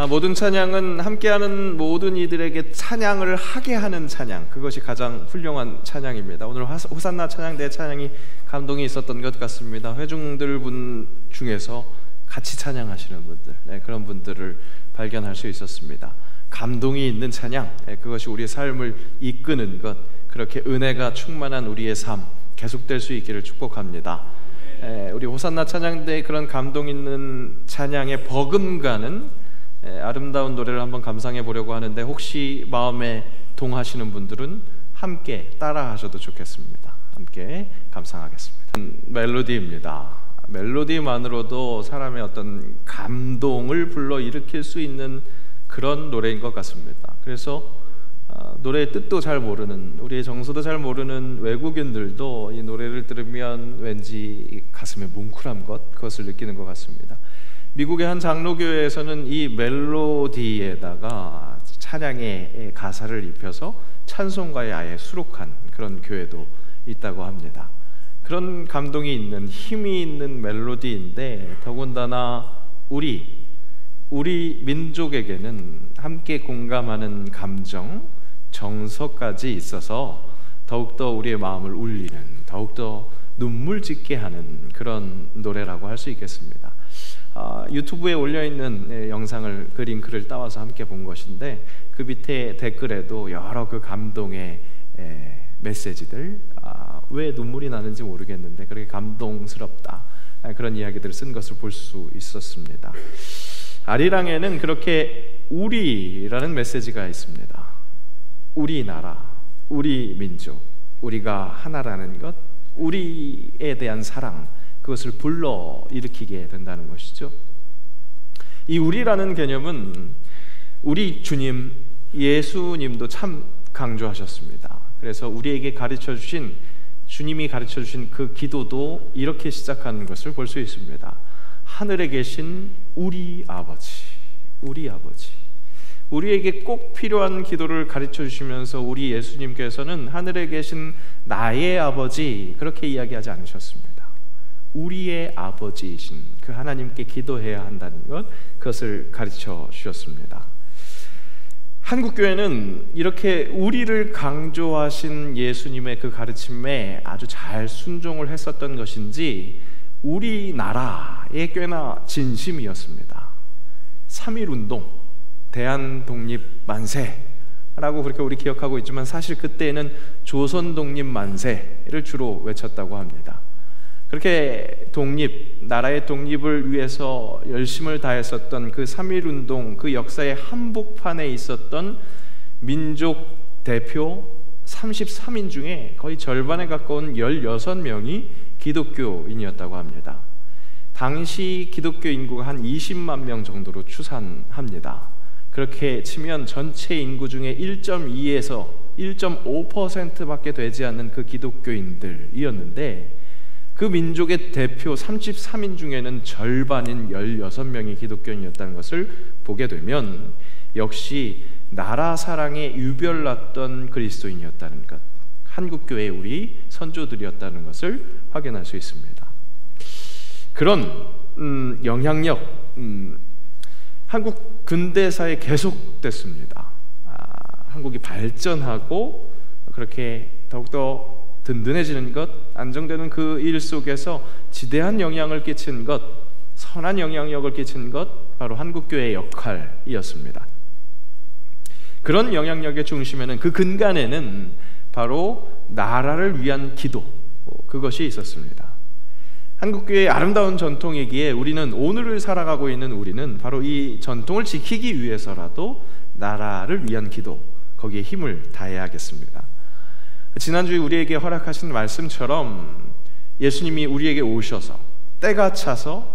모든 찬양은 함께하는 모든 이들에게 찬양을 하게 하는 찬양, 그것이 가장 훌륭한 찬양입니다. 오늘 호산나 찬양대 찬양이 감동이 있었던 것 같습니다. 회중들 분 중에서 같이 찬양하시는 분들, 그런 분들을 발견할 수 있었습니다. 감동이 있는 찬양, 그것이 우리의 삶을 이끄는 것, 그렇게 은혜가 충만한 우리의 삶 계속될 수 있기를 축복합니다. 우리 호산나 찬양대의 그런 감동 있는 찬양에 버금가는 아름다운 노래를 한번 감상해 보려고 하는데, 혹시 마음에 동하시는 분들은 함께 따라 하셔도 좋겠습니다. 함께 감상하겠습니다. 멜로디입니다. 멜로디만으로도 사람의 어떤 감동을 불러일으킬 수 있는 그런 노래인 것 같습니다. 그래서 노래의 뜻도 잘 모르는, 우리의 정서도 잘 모르는 외국인들도 이 노래를 들으면 왠지 가슴에 뭉클한 그것을 느끼는 것 같습니다. 미국의 한 장로교회에서는 이 멜로디에다가 찬양의 가사를 입혀서 찬송가에 아예 수록한 그런 교회도 있다고 합니다. 그런 감동이 있는, 힘이 있는 멜로디인데, 더군다나 우리 민족에게는 함께 공감하는 감정, 정서까지 있어서 더욱더 우리의 마음을 울리는, 더욱더 눈물 짓게 하는 그런 노래라고 할 수 있겠습니다. 유튜브에 올려있는 영상을, 그 링크를 따와서 함께 본 것인데, 그 밑에 댓글에도 여러 그 감동의 메시지들, 왜 눈물이 나는지 모르겠는데 그렇게 감동스럽다, 그런 이야기들을 쓴 것을 볼 수 있었습니다. 아리랑에는 그렇게 우리라는 메시지가 있습니다. 우리나라, 우리 민족, 우리가 하나라는 것, 우리에 대한 사랑, 그것을 불러일으키게 된다는 것이죠. 이 우리라는 개념은 우리 주님 예수님도 참 강조하셨습니다. 그래서 우리에게 주님이 가르쳐주신 그 기도도 이렇게 시작하는 것을 볼 수 있습니다. 하늘에 계신 우리 아버지, 우리 아버지. 우리에게 꼭 필요한 기도를 가르쳐 주시면서 우리 예수님께서는 하늘에 계신 나의 아버지, 그렇게 이야기하지 않으셨습니다. 우리의 아버지이신 그 하나님께 기도해야 한다는 것, 그것을 가르쳐 주셨습니다. 한국교회는 이렇게 우리를 강조하신 예수님의 그 가르침에 아주 잘 순종을 했었던 것인지 우리나라에 꽤나 진심이었습니다. 3.1운동, 대한독립만세라고 그렇게 우리 기억하고 있지만, 사실 그때는 조선독립만세를 주로 외쳤다고 합니다. 그렇게 나라의 독립을 위해서 열심을 다했었던 그 3.1운동, 그 역사의 한복판에 있었던 민족 대표 33인 중에 거의 절반에 가까운 16명이 기독교인이었다고 합니다. 당시 기독교 인구가 한 20만 명 정도로 추산합니다. 그렇게 치면 전체 인구 중에 1.2에서 1.5%밖에 되지 않는 그 기독교인들이었는데, 그 민족의 대표 33인 중에는 절반인 16명이 기독교인이었다는 것을 보게 되면, 역시 나라 사랑에 유별났던 그리스도인이었다는 것, 한국교회의 우리 선조들이었다는 것을 확인할 수 있습니다. 그런 영향력, 한국 근대사에 계속됐습니다. 한국이 발전하고 그렇게 더욱더 든든해지는 것, 안정되는 그 일 속에서 지대한 영향을 끼친 것, 선한 영향력을 끼친 것, 바로 한국교회의 역할이었습니다. 그런 영향력의 중심에는, 그 근간에는 바로 나라를 위한 기도, 그것이 있었습니다. 한국교회의 아름다운 전통이기에 오늘을 살아가고 있는 우리는 바로 이 전통을 지키기 위해서라도 나라를 위한 기도, 거기에 힘을 다해야겠습니다. 지난주에 우리에게 허락하신 말씀처럼 예수님이 우리에게 오셔서 때가 차서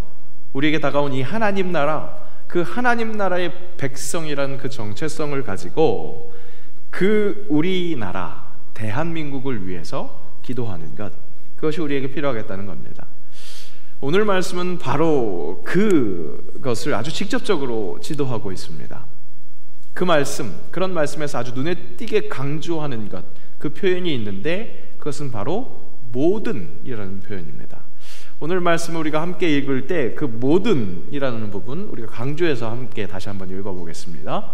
우리에게 다가온 이 하나님 나라, 그 하나님 나라의 백성이라는 그 정체성을 가지고 그 우리나라 대한민국을 위해서 기도하는 것, 그것이 우리에게 필요하겠다는 겁니다. 오늘 말씀은 바로 그것을 아주 직접적으로 지도하고 있습니다. 그런 말씀에서 아주 눈에 띄게 강조하는 것, 그 표현이 있는데, 그것은 바로 모든이라는 표현입니다. 오늘 말씀을 우리가 함께 읽을 때 그 모든이라는 부분 우리가 강조해서 함께 다시 한번 읽어보겠습니다.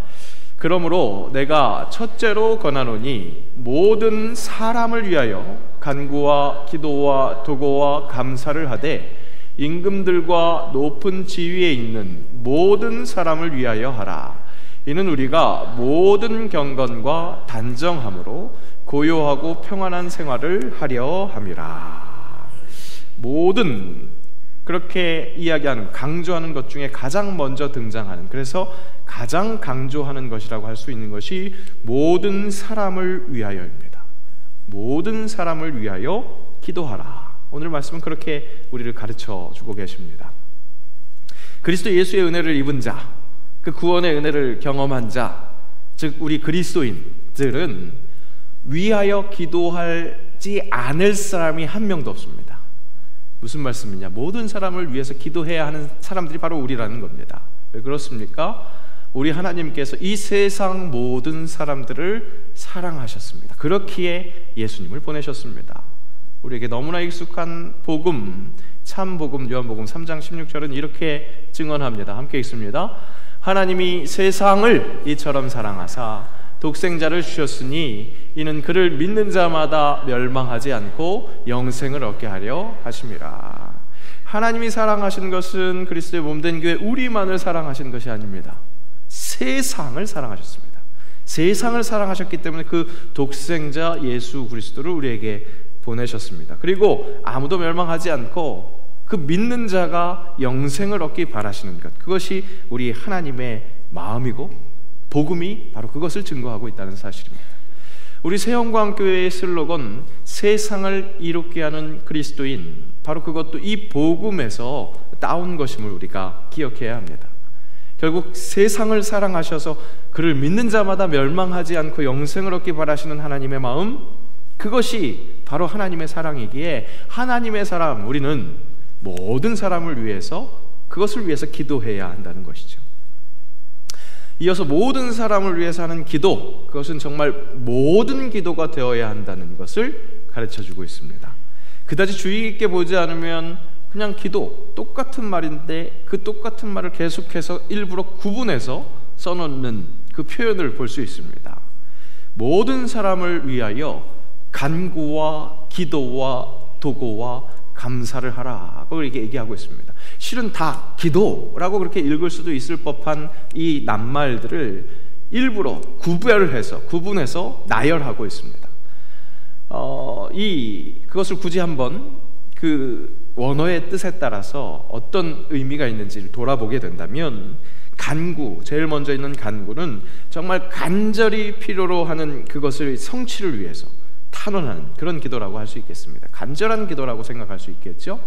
그러므로 내가 첫째로 권하노니 모든 사람을 위하여 간구와 기도와 도고와 감사를 하되 임금들과 높은 지위에 있는 모든 사람을 위하여 하라. 이는 우리가 모든 경건과 단정함으로 고요하고 평안한 생활을 하려 함이라. 모든, 그렇게 이야기하는, 강조하는 것 중에 가장 먼저 등장하는, 그래서 가장 강조하는 것이라고 할 수 있는 것이 모든 사람을 위하여입니다. 모든 사람을 위하여 기도하라. 오늘 말씀은 그렇게 우리를 가르쳐 주고 계십니다. 그리스도 예수의 은혜를 입은 자, 그 구원의 은혜를 경험한 자, 즉 우리 그리스도인들은 위하여 기도하지 않을 사람이 한 명도 없습니다. 무슨 말씀이냐? 모든 사람을 위해서 기도해야 하는 사람들이 바로 우리라는 겁니다. 왜 그렇습니까? 우리 하나님께서 이 세상 모든 사람들을 사랑하셨습니다. 그렇기에 예수님을 보내셨습니다. 우리에게 너무나 익숙한 복음, 참 복음, 요한복음 3장 16절은 이렇게 증언합니다. 함께 읽습니다. 하나님이 세상을 이처럼 사랑하사 독생자를 주셨으니 이는 그를 믿는 자마다 멸망하지 않고 영생을 얻게 하려 하심이라. 하나님이 사랑하신 것은 그리스도의 몸된 교회 우리만을 사랑하신 것이 아닙니다. 세상을 사랑하셨습니다. 세상을 사랑하셨기 때문에 그 독생자 예수 그리스도를 우리에게 보내셨습니다. 그리고 아무도 멸망하지 않고 그 믿는 자가 영생을 얻기 바라시는 것, 그것이 우리 하나님의 마음이고 복음이 바로 그것을 증거하고 있다는 사실입니다. 우리 새영광교회의 슬로건 세상을 이롭게 하는 그리스도인, 바로 그것도 이 복음에서 따온 것임을 우리가 기억해야 합니다. 결국 세상을 사랑하셔서 그를 믿는 자마다 멸망하지 않고 영생을 얻기 바라시는 하나님의 마음, 그것이 바로 하나님의 사랑이기에 하나님의 사람, 우리는 모든 사람을 위해서, 그것을 위해서 기도해야 한다는 것이죠. 이어서 모든 사람을 위해서 하는 기도, 그것은 정말 모든 기도가 되어야 한다는 것을 가르쳐주고 있습니다. 그다지 주의 깊게 보지 않으면 그냥 기도, 똑같은 말인데 그 똑같은 말을 계속해서 일부러 구분해서 써놓는 그 표현을 볼 수 있습니다. 모든 사람을 위하여 간구와 기도와 도고와 감사를 하라, 그렇게 얘기하고 있습니다. 실은 다 기도라고 그렇게 읽을 수도 있을 법한 이 낱말들을 일부러 구분해서 나열하고 있습니다. 그것을 굳이 한번 그 원어의 뜻에 따라서 어떤 의미가 있는지를 돌아보게 된다면, 간구, 제일 먼저 있는 간구는 정말 간절히 필요로 하는 그것을 성취를 위해서 탄원하는 그런 기도라고 할 수 있겠습니다. 간절한 기도라고 생각할 수 있겠죠.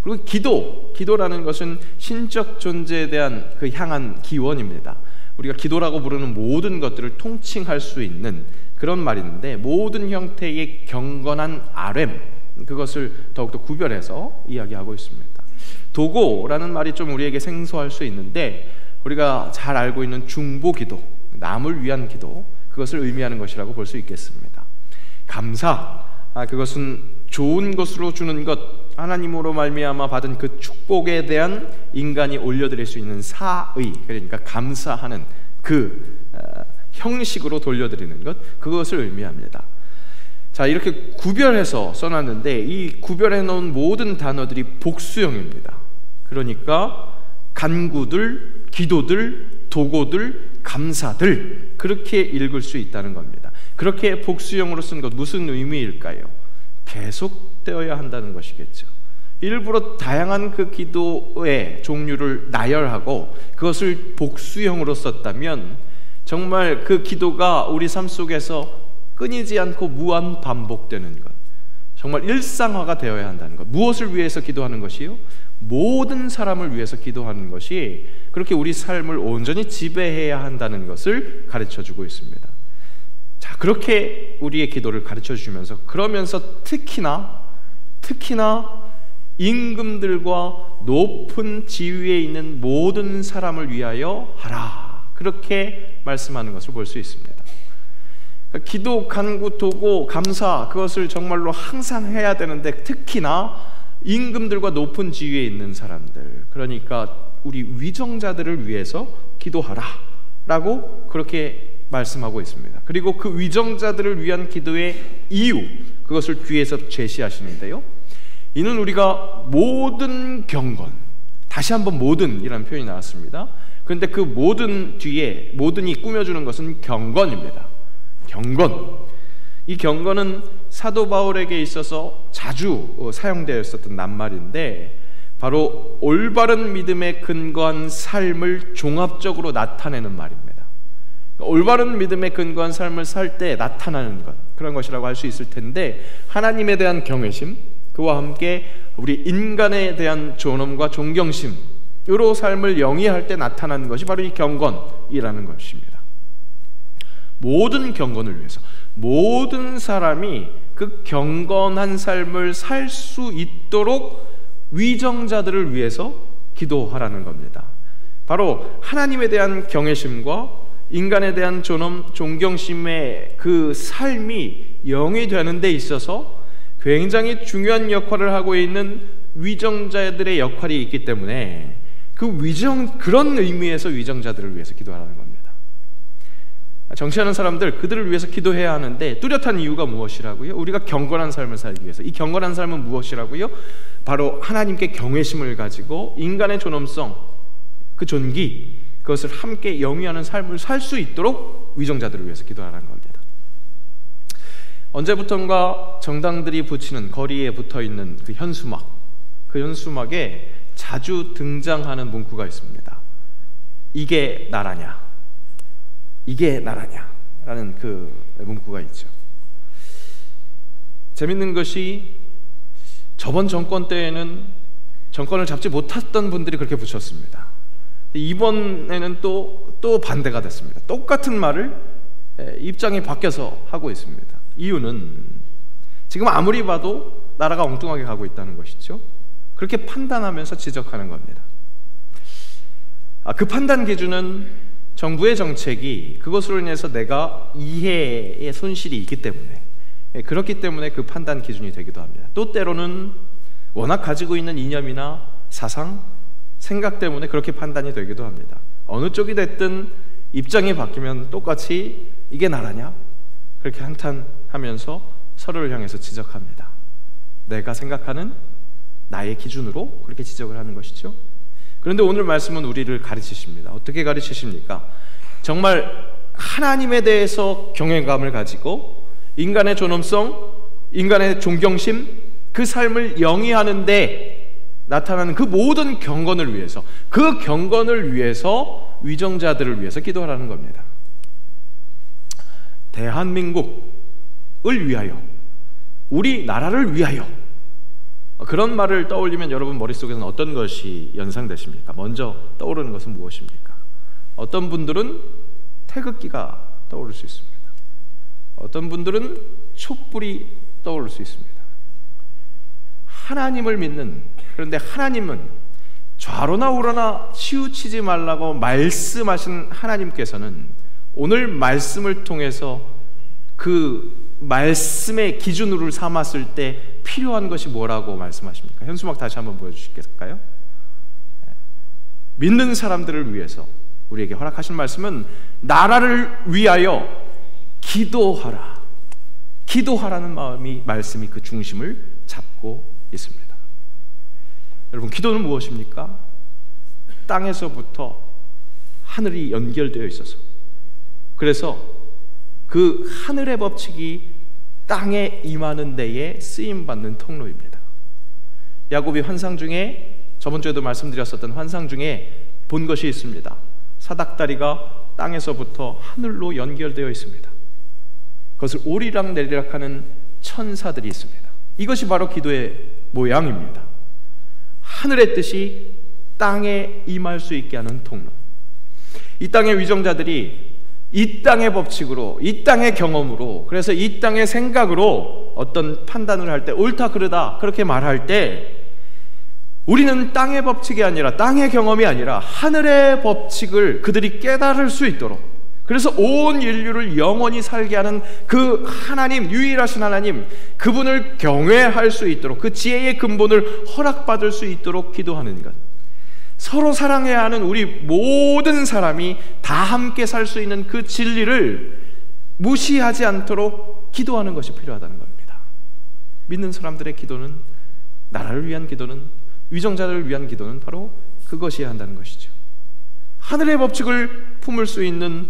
그리고 기도라는 것은 신적 존재에 대한 그 향한 기원입니다. 우리가 기도라고 부르는 모든 것들을 통칭할 수 있는 그런 말인데, 모든 형태의 경건한 아뢰m, 그것을 더욱더 구별해서 이야기하고 있습니다. 도고라는 말이 좀 우리에게 생소할 수 있는데, 우리가 잘 알고 있는 중보기도, 남을 위한 기도, 그것을 의미하는 것이라고 볼 수 있겠습니다. 감사, 그것은 좋은 것으로 주는 것, 하나님으로 말미암아 받은 그 축복에 대한 인간이 올려드릴 수 있는 사의, 그러니까 감사하는 그 형식으로 돌려드리는 것, 그것을 의미합니다. 자, 이렇게 구별해서 써놨는데 이 구별해 놓은 모든 단어들이 복수형입니다. 그러니까 간구들, 기도들, 도고들, 감사들, 그렇게 읽을 수 있다는 겁니다. 그렇게 복수형으로 쓴 것, 무슨 의미일까요? 계속되어야 한다는 것이겠죠. 일부러 다양한 그 기도의 종류를 나열하고 그것을 복수형으로 썼다면 정말 그 기도가 우리 삶 속에서 끊이지 않고 무한 반복되는 것, 정말 일상화가 되어야 한다는 것. 무엇을 위해서 기도하는 것이요? 모든 사람을 위해서 기도하는 것이 그렇게 우리 삶을 온전히 지배해야 한다는 것을 가르쳐주고 있습니다. 자, 그렇게 우리의 기도를 가르쳐주면서, 그러면서 특히나 임금들과 높은 지위에 있는 모든 사람을 위하여 하라, 그렇게 말씀하는 것을 볼 수 있습니다. 기도, 간구, 도고, 감사, 그것을 정말로 항상 해야 되는데, 특히나 임금들과 높은 지위에 있는 사람들, 그러니까 우리 위정자들을 위해서 기도하라 라고 그렇게 말씀하고 있습니다. 그리고 그 위정자들을 위한 기도의 이유, 그것을 뒤에서 제시하시는데요, 이는 우리가 모든 경건, 다시 한번 모든이라는 표현이 나왔습니다. 그런데 그 모든 뒤에 모든이 꾸며주는 것은 경건입니다. 경건. 이 경건은 사도 바울에게 있어서 자주 사용되었었던 낱말인데, 바로 올바른 믿음에 근거한 삶을 종합적으로 나타내는 말입니다. 올바른 믿음에 근거한 삶을 살 때 나타나는 것, 그런 것이라고 할 수 있을 텐데, 하나님에 대한 경외심, 그와 함께 우리 인간에 대한 존엄과 존경심으로 삶을 영위할 때 나타나는 것이 바로 이 경건이라는 것입니다. 모든 경건을 위해서, 모든 사람이 그 경건한 삶을 살 수 있도록 위정자들을 위해서 기도하라는 겁니다. 바로 하나님에 대한 경외심과 인간에 대한 존엄, 존경심의 그 삶이 영위되는 데 있어서 굉장히 중요한 역할을 하고 있는 위정자들의 역할이 있기 때문에 그런 의미에서 위정자들을 위해서 기도하라는 겁니다. 정치하는 사람들, 그들을 위해서 기도해야 하는데 뚜렷한 이유가 무엇이라고요? 우리가 경건한 삶을 살기 위해서. 이 경건한 삶은 무엇이라고요? 바로 하나님께 경외심을 가지고 인간의 존엄성, 그 존귀, 그것을 함께 영위하는 삶을 살 수 있도록 위정자들을 위해서 기도하라는 겁니다. 언제부턴가 정당들이 붙이는, 거리에 붙어있는 그 현수막, 그 현수막에 자주 등장하는 문구가 있습니다. 이게 나라냐, 이게 나라냐 라는 그 문구가 있죠. 재밌는 것이 저번 정권 때에는 정권을 잡지 못했던 분들이 그렇게 붙였습니다. 이번에는 또 반대가 됐습니다. 똑같은 말을 입장이 바뀌어서 하고 있습니다. 이유는 지금 아무리 봐도 나라가 엉뚱하게 가고 있다는 것이죠. 그렇게 판단하면서 지적하는 겁니다. 그 판단 기준은 정부의 정책이 그것으로 인해서 내가 이해의 손실이 있기 때문에, 그렇기 때문에 그 판단 기준이 되기도 합니다. 또 때로는 워낙 가지고 있는 이념이나 사상, 생각 때문에 그렇게 판단이 되기도 합니다. 어느 쪽이 됐든 입장이 바뀌면 똑같이 이게 나라냐? 그렇게 한탄하면서 서로를 향해서 지적합니다. 내가 생각하는 나의 기준으로 그렇게 지적을 하는 것이죠. 그런데 오늘 말씀은 우리를 가르치십니다. 어떻게 가르치십니까? 정말 하나님에 대해서 경외감을 가지고 인간의 존엄성, 인간의 존경심, 그 삶을 영위하는데 나타나는 그 모든 경건을 위해서, 그 경건을 위해서 위정자들을 위해서 기도하라는 겁니다. 대한민국을 위하여, 우리나라를 위하여, 그런 말을 떠올리면 여러분 머릿속에서는 어떤 것이 연상되십니까? 먼저 떠오르는 것은 무엇입니까? 어떤 분들은 태극기가 떠오를 수 있습니다. 어떤 분들은 촛불이 떠오를 수 있습니다. 하나님을 믿는, 그런데 하나님은 좌로나 우로나 치우치지 말라고 말씀하신 하나님께서는 오늘 말씀을 통해서 그 말씀의 기준으로 삼았을 때 필요한 것이 뭐라고 말씀하십니까? 현수막 다시 한번 보여주시겠을까요? 믿는 사람들을 위해서 우리에게 허락하신 말씀은 나라를 위하여 기도하라. 기도하라는 말씀이 그 중심을 잡고 있습니다. 여러분, 기도는 무엇입니까? 땅에서부터 하늘이 연결되어 있어서, 그래서 그 하늘의 법칙이 땅에 임하는 데에 쓰임받는 통로입니다. 야곱이 환상 중에, 저번 주에도 말씀드렸었던 환상 중에 본 것이 있습니다. 사닥다리가 땅에서부터 하늘로 연결되어 있습니다. 그것을 오리락 내리락하는 천사들이 있습니다. 이것이 바로 기도의 모양입니다. 하늘의 뜻이 땅에 임할 수 있게 하는 통로. 이 땅의 위정자들이 이 땅의 법칙으로, 이 땅의 경험으로, 그래서 이 땅의 생각으로 어떤 판단을 할 때, 옳다 그르다 그렇게 말할 때, 우리는 땅의 법칙이 아니라, 땅의 경험이 아니라 하늘의 법칙을 그들이 깨달을 수 있도록, 그래서 온 인류를 영원히 살게 하는 그 하나님, 유일하신 하나님, 그분을 경외할 수 있도록, 그 지혜의 근본을 허락받을 수 있도록 기도하는 것. 서로 사랑해야 하는 우리 모든 사람이 다 함께 살 수 있는 그 진리를 무시하지 않도록 기도하는 것이 필요하다는 겁니다. 믿는 사람들의 기도는, 나라를 위한 기도는, 위정자들을 위한 기도는 바로 그것이어야 한다는 것이죠. 하늘의 법칙을 품을 수 있는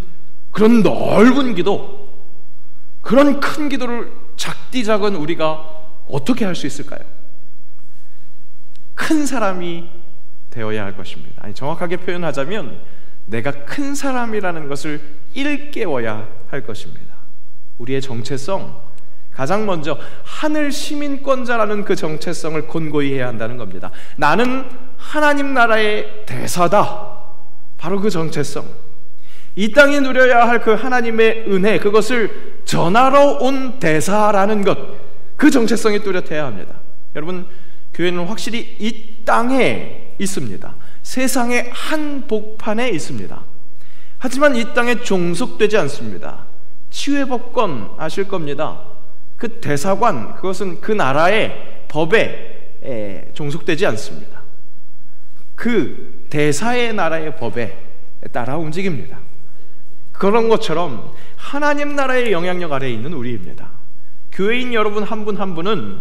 그런 넓은 기도, 그런 큰 기도를 작디 작은 우리가 어떻게 할 수 있을까요? 큰 사람이 되어야 할 것입니다. 아니, 정확하게 표현하자면 내가 큰 사람이라는 것을 일깨워야 할 것입니다. 우리의 정체성, 가장 먼저 하늘 시민권자라는 그 정체성을 권고히 해야 한다는 겁니다. 나는 하나님 나라의 대사다. 바로 그 정체성, 이 땅에 누려야 할 그 하나님의 은혜, 그것을 전하러 온 대사라는 것, 그 정체성이 뚜렷해야 합니다. 여러분, 교회는 확실히 이 땅에 있습니다. 세상의 한복판에 있습니다. 하지만 이 땅에 종속되지 않습니다. 치유의 법권 아실 겁니다. 그 대사관, 그것은 그 나라의 법에 종속되지 않습니다. 그 대사의 나라의 법에 따라 움직입니다. 그런 것처럼 하나님 나라의 영향력 아래에 있는 우리입니다. 교회인 여러분 한 분 한 분은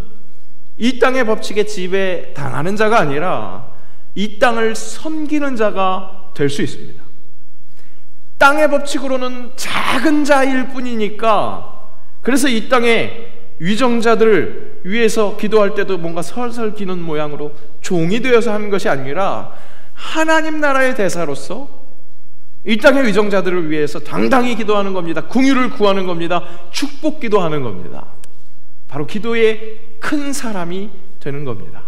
이 땅의 법칙에 지배당하는 자가 아니라 이 땅을 섬기는 자가 될 수 있습니다. 땅의 법칙으로는 작은 자일 뿐이니까, 그래서 이 땅의 위정자들을 위해서 기도할 때도 뭔가 설설 기는 모양으로 종이 되어서 하는 것이 아니라 하나님 나라의 대사로서 이 땅의 위정자들을 위해서 당당히 기도하는 겁니다. 긍휼을 구하는 겁니다. 축복 기도하는 겁니다. 바로 기도의 큰 사람이 되는 겁니다.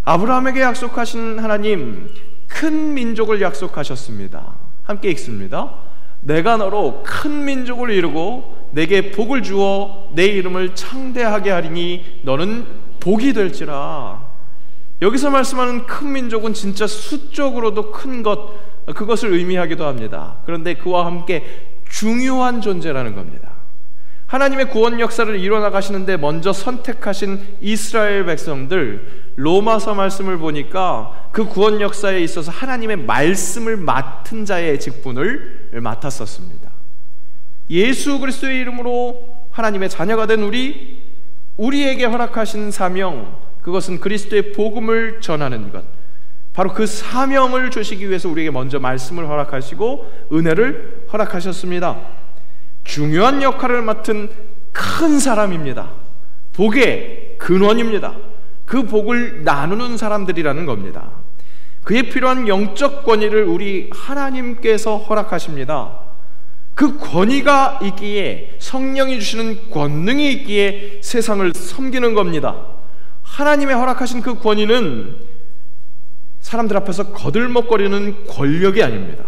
아브라함에게 약속하신 하나님, 큰 민족을 약속하셨습니다. 함께 읽습니다. 내가 너로 큰 민족을 이루고 내게 복을 주어 내 이름을 창대하게 하리니 너는 복이 될지라. 여기서 말씀하는 큰 민족은 진짜 수적으로도 큰 것, 그것을 의미하기도 합니다. 그런데 그와 함께 중요한 존재라는 겁니다. 하나님의 구원 역사를 이뤄나가시는데 먼저 선택하신 이스라엘 백성들, 로마서 말씀을 보니까 그 구원 역사에 있어서 하나님의 말씀을 맡은 자의 직분을 맡았었습니다. 예수 그리스도의 이름으로 하나님의 자녀가 된 우리에게 허락하신 사명, 그것은 그리스도의 복음을 전하는 것, 바로 그 사명을 주시기 위해서 우리에게 먼저 말씀을 허락하시고 은혜를 허락하셨습니다. 중요한 역할을 맡은 큰 사람입니다. 복의 근원입니다. 그 복을 나누는 사람들이라는 겁니다. 그에 필요한 영적 권위를 우리 하나님께서 허락하십니다. 그 권위가 있기에, 성령이 주시는 권능이 있기에 세상을 섬기는 겁니다. 하나님의 허락하신 그 권위는 사람들 앞에서 거들먹거리는 권력이 아닙니다.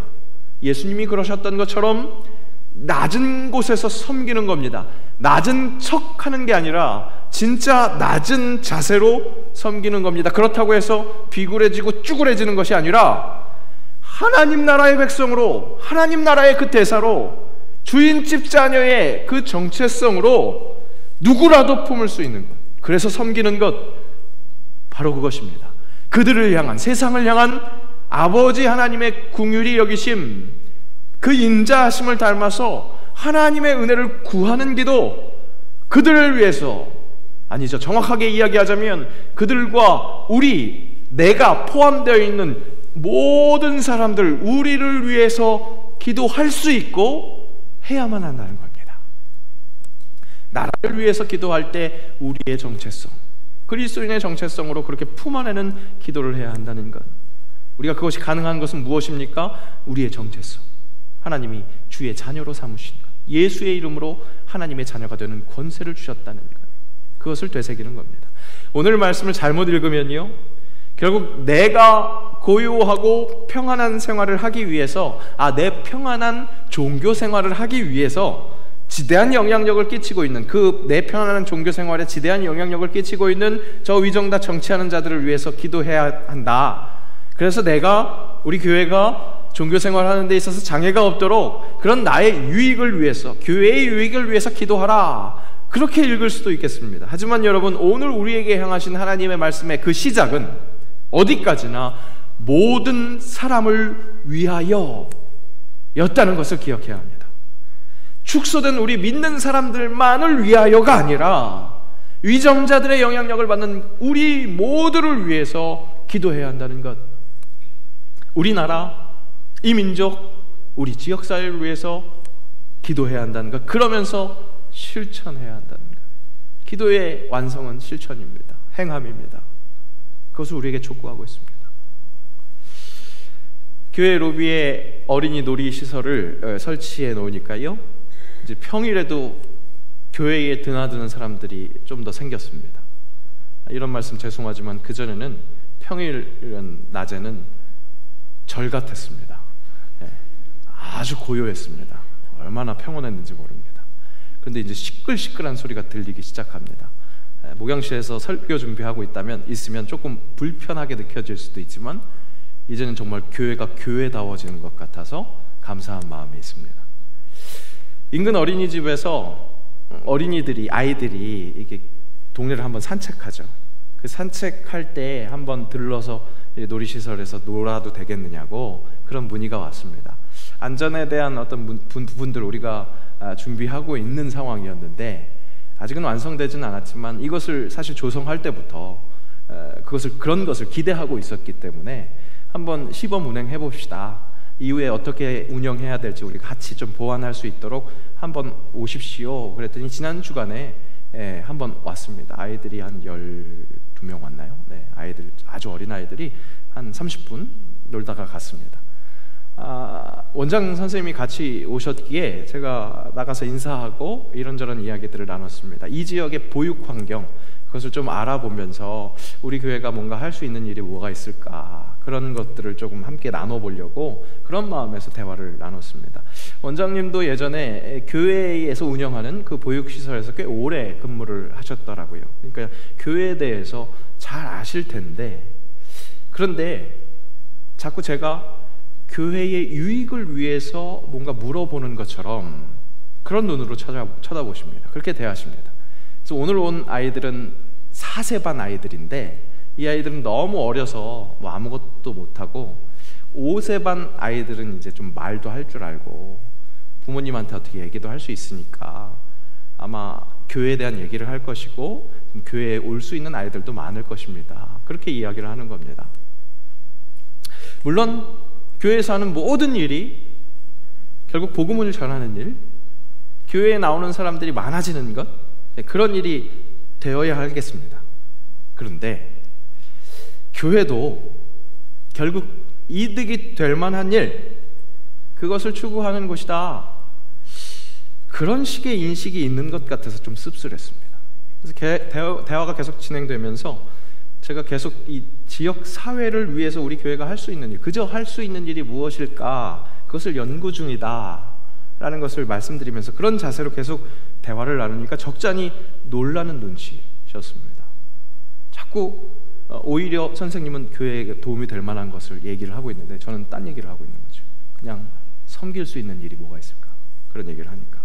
예수님이 그러셨던 것처럼 낮은 곳에서 섬기는 겁니다. 낮은 척하는 게 아니라 진짜 낮은 자세로 섬기는 겁니다. 그렇다고 해서 비굴해지고 쭈그레지는 것이 아니라 하나님 나라의 백성으로, 하나님 나라의 그 대사로, 주인집 자녀의 그 정체성으로 누구라도 품을 수 있는 것, 그래서 섬기는 것, 바로 그것입니다. 그들을 향한, 세상을 향한 아버지 하나님의 긍휼히 여기심, 그 인자하심을 닮아서 하나님의 은혜를 구하는 기도, 그들을 위해서, 아니죠, 정확하게 이야기하자면 그들과 내가 포함되어 있는 모든 사람들, 우리를 위해서 기도할 수 있고 해야만 한다는 겁니다. 나라를 위해서 기도할 때 우리의 정체성, 그리스도인의 정체성으로 그렇게 품어내는 기도를 해야 한다는 것, 우리가 그것이 가능한 것은 무엇입니까? 우리의 정체성, 하나님이 주의 자녀로 삼으신 것, 예수의 이름으로 하나님의 자녀가 되는 권세를 주셨다는 것, 그것을 되새기는 겁니다. 오늘 말씀을 잘못 읽으면요, 결국 내가 고요하고 평안한 생활을 하기 위해서, 내 평안한 종교 생활을 하기 위해서 지대한 영향력을 끼치고 있는, 그 내 편안한 종교 생활에 지대한 영향력을 끼치고 있는 저 위정다 정치하는 자들을 위해서 기도해야 한다. 그래서 우리 교회가 종교 생활하는 데 있어서 장애가 없도록 그런 나의 유익을 위해서, 교회의 유익을 위해서 기도하라, 그렇게 읽을 수도 있겠습니다. 하지만 여러분, 오늘 우리에게 향하신 하나님의 말씀의 그 시작은 어디까지나 모든 사람을 위하여 였다는 것을 기억해야 합니다. 축소된 우리 믿는 사람들만을 위하여가 아니라 위정자들의 영향력을 받는 우리 모두를 위해서 기도해야 한다는 것, 우리나라, 이 민족, 우리 지역사회를 위해서 기도해야 한다는 것, 그러면서 실천해야 한다는 것. 기도의 완성은 실천입니다. 행함입니다. 그것을 우리에게 촉구하고 있습니다. 교회 로비에 어린이 놀이시설을 설치해 놓으니까요, 이제 평일에도 교회에 드나드는 사람들이 좀 더 생겼습니다. 이런 말씀 죄송하지만 그전에는 평일 낮에는 절 같았습니다. 아주 고요했습니다. 얼마나 평온했는지 모릅니다. 그런데 이제 시끌시끌한 소리가 들리기 시작합니다. 목양실에서 설교 준비하고 있으면 조금 불편하게 느껴질 수도 있지만 이제는 정말 교회가 교회다워지는 것 같아서 감사한 마음이 있습니다. 인근 어린이집에서 아이들이 이렇게 동네를 한번 산책하죠. 그 산책할 때 한번 들러서 놀이시설에서 놀아도 되겠느냐고 그런 문의가 왔습니다. 안전에 대한 어떤 부분들 우리가 준비하고 있는 상황이었는데 아직은 완성되지는 않았지만 이것을 사실 조성할 때부터 그런 것을 기대하고 있었기 때문에 한번 시범 운행해 봅시다. 이후에 어떻게 운영해야 될지 우리 같이 좀 보완할 수 있도록 한번 오십시오. 그랬더니 지난 주간에 한번 왔습니다. 아이들이 한 12명 왔나요? 네, 아이들, 아주 어린 아이들이 한 30분 놀다가 갔습니다. 원장 선생님이 같이 오셨기에 제가 나가서 인사하고 이런저런 이야기들을 나눴습니다. 이 지역의 보육 환경, 그것을 좀 알아보면서 우리 교회가 뭔가 할 수 있는 일이 뭐가 있을까, 그런 것들을 조금 함께 나눠보려고 그런 마음에서 대화를 나눴습니다. 원장님도 예전에 교회에서 운영하는 그 보육시설에서 꽤 오래 근무를 하셨더라고요. 그러니까 교회에 대해서 잘 아실 텐데, 그런데 자꾸 제가 교회의 유익을 위해서 뭔가 물어보는 것처럼 그런 눈으로 쳐다보십니다. 그렇게 대하십니다. 그래서 오늘 온 아이들은 4세반 아이들인데 이 아이들은 너무 어려서 뭐 아무것도 못하고 5세반 아이들은 이제 좀 말도 할 줄 알고 부모님한테 어떻게 얘기도 할 수 있으니까 아마 교회에 대한 얘기를 할 것이고 교회에 올 수 있는 아이들도 많을 것입니다. 그렇게 이야기를 하는 겁니다. 물론 교회에서 하는 모든 일이 결국 복음을 전하는 일, 교회에 나오는 사람들이 많아지는 것, 그런 일이 되어야 하겠습니다. 그런데 교회도 결국 이득이 될 만한 일, 그것을 추구하는 곳이다, 그런 식의 인식이 있는 것 같아서 좀 씁쓸했습니다. 그래서 대화가 계속 진행되면서 제가 계속 이 지역 사회를 위해서 우리 교회가 할 수 있는 일, 그저 할 수 있는 일이 무엇일까, 그것을 연구 중이다 라는 것을 말씀드리면서 그런 자세로 계속 대화를 나누니까 적잖이 놀라는 눈치셨습니다. 자꾸 오히려 선생님은 교회에 도움이 될 만한 것을 얘기를 하고 있는데 저는 딴 얘기를 하고 있는 거죠. 그냥 섬길 수 있는 일이 뭐가 있을까, 그런 얘기를 하니까.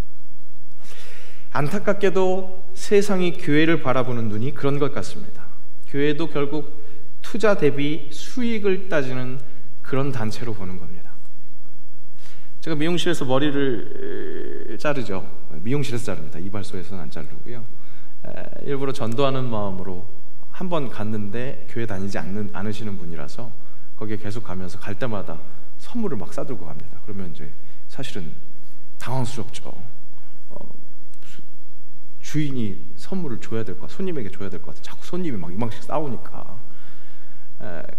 안타깝게도 세상이 교회를 바라보는 눈이 그런 것 같습니다. 교회도 결국 투자 대비 수익을 따지는 그런 단체로 보는 겁니다. 제가 미용실에서 머리를 자르죠. 미용실에서 자릅니다. 이발소에서는 안 자르고요. 일부러 전도하는 마음으로 한번 갔는데 교회 다니지 않으시는 분이라서 거기에 계속 가면서 갈 때마다 선물을 막 싸들고 갑니다. 그러면 이제 사실은 당황스럽죠. 주인이 선물을 줘야 될 것 같아, 손님에게 줘야 될 것 같아. 자꾸 손님이 막 이만씩 싸우니까.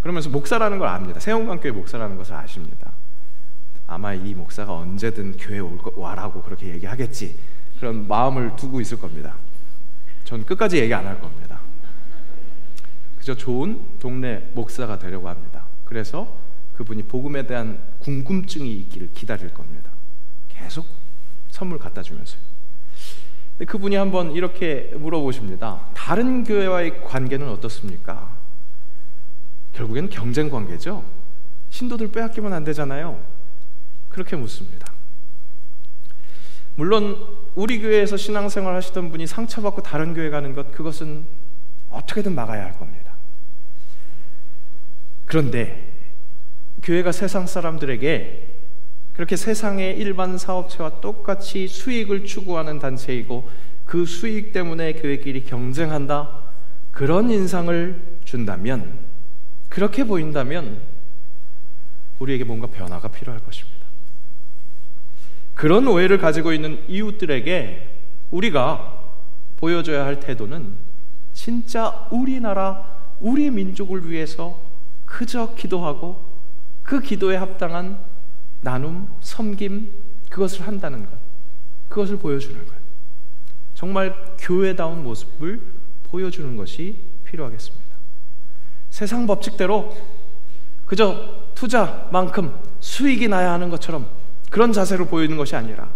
그러면서 목사라는 걸 압니다. 세운강교회 목사라는 것을 아십니다. 아마 이 목사가 언제든 교회에 와라고 그렇게 얘기하겠지, 그런 마음을 두고 있을 겁니다. 전 끝까지 얘기 안 할 겁니다. 그저 좋은 동네 목사가 되려고 합니다. 그래서 그분이 복음에 대한 궁금증이 있기를 기다릴 겁니다. 계속 선물 갖다 주면서요. 근데 그분이 한번 이렇게 물어보십니다. 다른 교회와의 관계는 어떻습니까? 결국엔 경쟁 관계죠. 신도들 빼앗기면 안 되잖아요. 그렇게 묻습니다. 물론 우리 교회에서 신앙생활 하시던 분이 상처받고 다른 교회 가는 것, 그것은 어떻게든 막아야 할 겁니다. 그런데 교회가 세상 사람들에게 그렇게 세상의 일반 사업체와 똑같이 수익을 추구하는 단체이고 그 수익 때문에 교회끼리 경쟁한다, 그런 인상을 준다면, 그렇게 보인다면 우리에게 뭔가 변화가 필요할 것입니다. 그런 오해를 가지고 있는 이웃들에게 우리가 보여줘야 할 태도는 진짜 우리나라, 우리 민족을 위해서 그저 기도하고 그 기도에 합당한 나눔, 섬김, 그것을 한다는 것, 그것을 보여주는 것, 정말 교회다운 모습을 보여주는 것이 필요하겠습니다. 세상 법칙대로 그저 투자만큼 수익이 나야 하는 것처럼 그런 자세로 보이는 것이 아니라,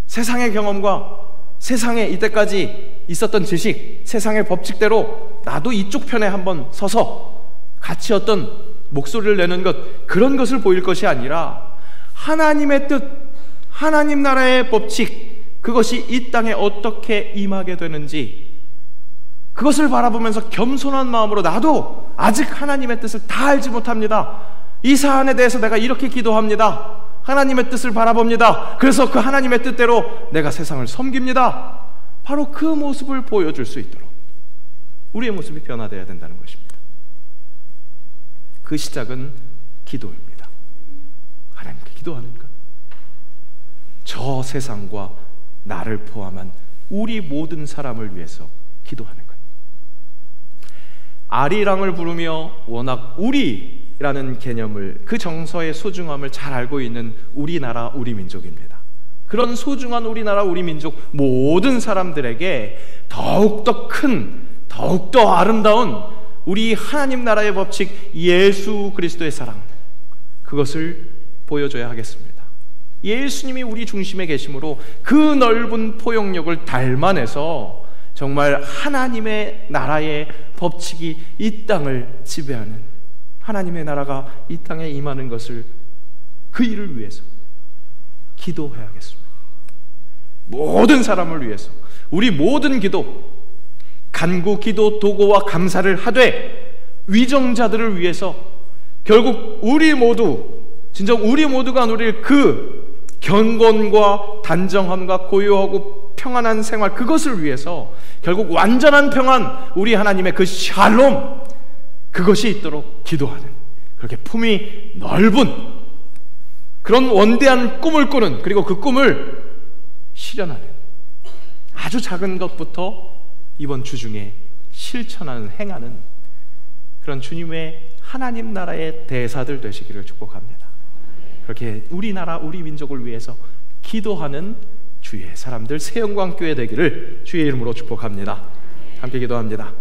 세상의 경험과 세상에 이때까지 있었던 지식, 세상의 법칙대로 나도 이쪽 편에 한번 서서 같이 어떤 목소리를 내는 것, 그런 것을 보일 것이 아니라 하나님의 뜻, 하나님 나라의 법칙, 그것이 이 땅에 어떻게 임하게 되는지 그것을 바라보면서 겸손한 마음으로, 나도 아직 하나님의 뜻을 다 알지 못합니다, 이 사안에 대해서 내가 이렇게 기도합니다, 하나님의 뜻을 바라봅니다, 그래서 그 하나님의 뜻대로 내가 세상을 섬깁니다, 바로 그 모습을 보여줄 수 있도록 우리의 모습이 변화되어야 된다는 것입니다. 그 시작은 기도입니다. 하나님께 기도하는 것, 저 세상과 나를 포함한 우리 모든 사람을 위해서 기도하는 것. 아리랑을 부르며 워낙 우리라는 개념을, 그 정서의 소중함을 잘 알고 있는 우리나라, 우리 민족입니다. 그런 소중한 우리나라, 우리 민족 모든 사람들에게 더욱더 큰, 더욱더 아름다운 우리 하나님 나라의 법칙, 예수 그리스도의 사랑, 그것을 보여줘야 하겠습니다. 예수님이 우리 중심에 계심으로 그 넓은 포용력을 닮아내서 정말 하나님의 나라의 법칙이 이 땅을 지배하는, 하나님의 나라가 이 땅에 임하는 것을, 그 일을 위해서 기도해야겠습니다. 모든 사람을 위해서 우리 모든 기도, 간구, 기도, 도고와 감사를 하되 위정자들을 위해서, 결국 우리 모두, 진정 우리 모두가 누릴 그 경건과 단정함과 고요하고 평안한 생활, 그것을 위해서 결국 완전한 평안, 우리 하나님의 그 샬롬, 그것이 있도록 기도하는, 그렇게 품이 넓은 그런 원대한 꿈을 꾸는, 그리고 그 꿈을 실현하는, 아주 작은 것부터 이번 주 중에 실천하는, 행하는 그런 주님의 하나님 나라의 대사들 되시기를 축복합니다. 그렇게 우리나라, 우리 민족을 위해서 기도하는 주의 사람들, 새영광교회 되기를 주의 이름으로 축복합니다. 함께 기도합니다.